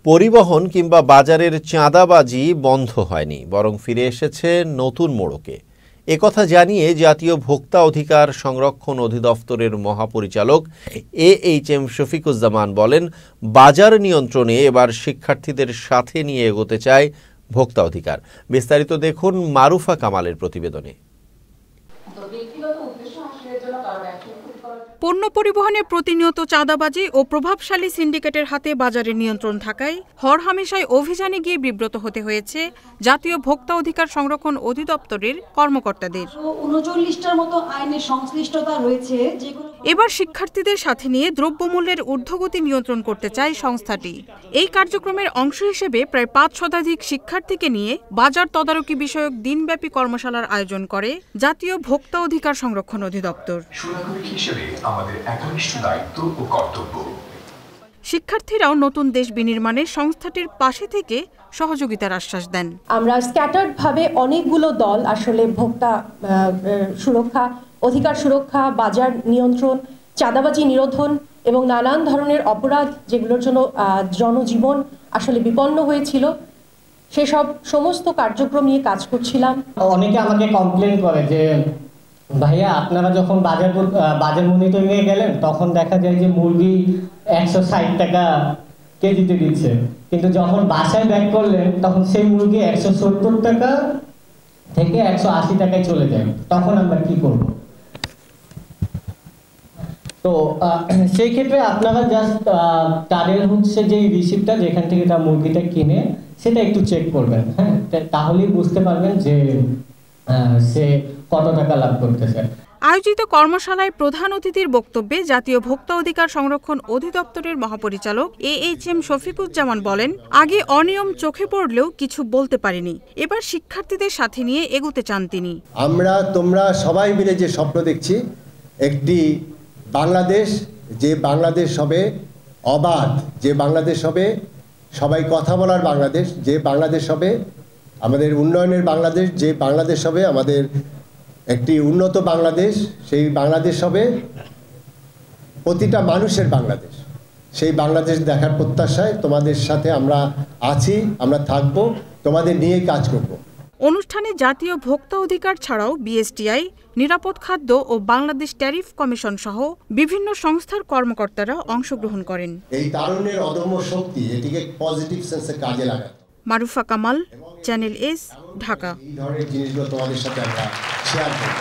পরিবহন কিংবা বাজারের চাঁদাবাজি বন্ধ হয়নি, বরং ফিরে এসেছে নতুন মোড়কে। একথা জানিয়ে জাতীয় ভোক্তা অধিকার সংরক্ষণ অধিদপ্তরের মহাপরিচালক AHM শফিকুজ্জামান বলেন, বাজার নিয়ন্ত্রণে এবার শিক্ষার্থীদের সাথে নিয়ে এগোতে চায় ভোক্তা অধিকার। বিস্তারিত দেখুন মারুফা কামালের প্রতিবেদনে। পণ্য পরিবহনে প্রতিনিয়ত চাঁদাবাজি ও প্রভাবশালী সিন্ডিকেটের হাতে বাজারের নিয়ন্ত্রণ থাকায় হরহামেশায় অভিযানে গিয়ে বিব্রত হতে হয়েছে জাতীয় ভোক্তা অধিকার সংরক্ষণ অধিদপ্তরের কর্মকর্তাদের। ৩৯টার মতো আইনের সংশ্লিষ্টতা রয়েছে। এবার শিক্ষার্থীদের সাথে নিয়ে দ্রব্যমূল্যের ঊর্ধ্বগতি নিয়ন্ত্রণ করতে চায় সংস্থাটি। এই কার্যক্রমের অংশ হিসেবে প্রায় ৫ শতাধিক শিক্ষার্থীকে নিয়ে বাজার তদারকি বিষয়ক দিনব্যাপী কর্মশালার আয়োজন করে জাতীয় ভোক্তা অধিকার সংরক্ষণ অধিদপ্তর। শিক্ষার্থীরাও নতুন দেশ বিনির্মাণে সংস্থাটির পাশে থেকে সহযোগিতার আশ্বাস দেন। আমরা স্ক্যাটার্ড ভাবে অনেকগুলো দল আসলে ভোক্তা সুরক্ষা, অধিকার সুরক্ষা, বাজার নিয়ন্ত্রণ, চাঁদাবাজি নিরোধন এবং নানান ধরনের অপরাধ যেগুলোর জন্য জনজীবন আসলে বিপন্ন হয়েছিল, সেসব সমস্ত কার্যক্রম নিয়ে কাজ করছিলাম। অনেকে আমাকে কমপ্লেন করে যে ভাইয়া, আপনারা যখন বাজার মনিটরিংয়ে গেলেন তখন দেখা যায় যে মুরগি 160 টাকা কেজিতে দিচ্ছে, কিন্তু যখন বাসায় ব্যাক করলেন তখন সেই মুরগি 170 টাকা থেকে 180 টাকায় চলে যায়। তখন আমরা কি করব? তো সেই ক্ষেত্রে আপনারা জাস্ট তাদের হচ্ছে যে রিসিপ্টটা যেখান থেকে তার মুরগিটা কিনে সেটা একটু চেক করবেন, হ্যাঁ, তাহলেই বুঝতে পারবেন যে সে কত টাকা লাভ করতেছে। আয়োজিত কর্মশালায় প্রধান অতিথির বক্তব্যে জাতীয় ভোক্তা অধিকার সংরক্ষণ অধিদপ্তরের মহাপরিচালক AHM শফিকুজ্জামান বলেন, আগে অনিয়ম চোখে পড়লেও কিছু বলতে পারেনি, এবার শিক্ষার্থীদের সাথে নিয়ে এগোতে চান তিনি। তোমরা সবাই মিলে যে স্বপ্ন দেখছি, একটি বাংলাদেশ, যে বাংলাদেশ হবে অবাধ, যে বাংলাদেশ হবে সবাই কথা বলার বাংলাদেশ, যে বাংলাদেশ হবে আমাদের উন্নয়নের বাংলাদেশ, যে বাংলাদেশ হবে আমাদের একটি উন্নত বাংলাদেশ, সেই বাংলাদেশ হবে প্রতিটা মানুষের বাংলাদেশ। সেই বাংলাদেশ দেখার প্রত্যাশায় তোমাদের সাথে আমরা আছি, আমরা থাকব, তোমাদের নিয়ে কাজ করব। অনুষ্ঠানে জাতীয় ভোক্তা অধিকার ছাড়াও BSTI, নিরাপদ খাদ্য ও বাংলাদেশ ট্যারিফ কমিশন সহ বিভিন্ন সংস্থার কর্মকর্তারা অংশগ্রহণ করেন। এই তারুণ্যের অদম্য শক্তি, এটিকে পজিটিভ সেন্সে কাজে লাগাতে। Marufa Kamal, channel S, Dhaka. এই ধরনের জিনিসগুলো তোমাদের সাথে আমরা শেয়ার করব।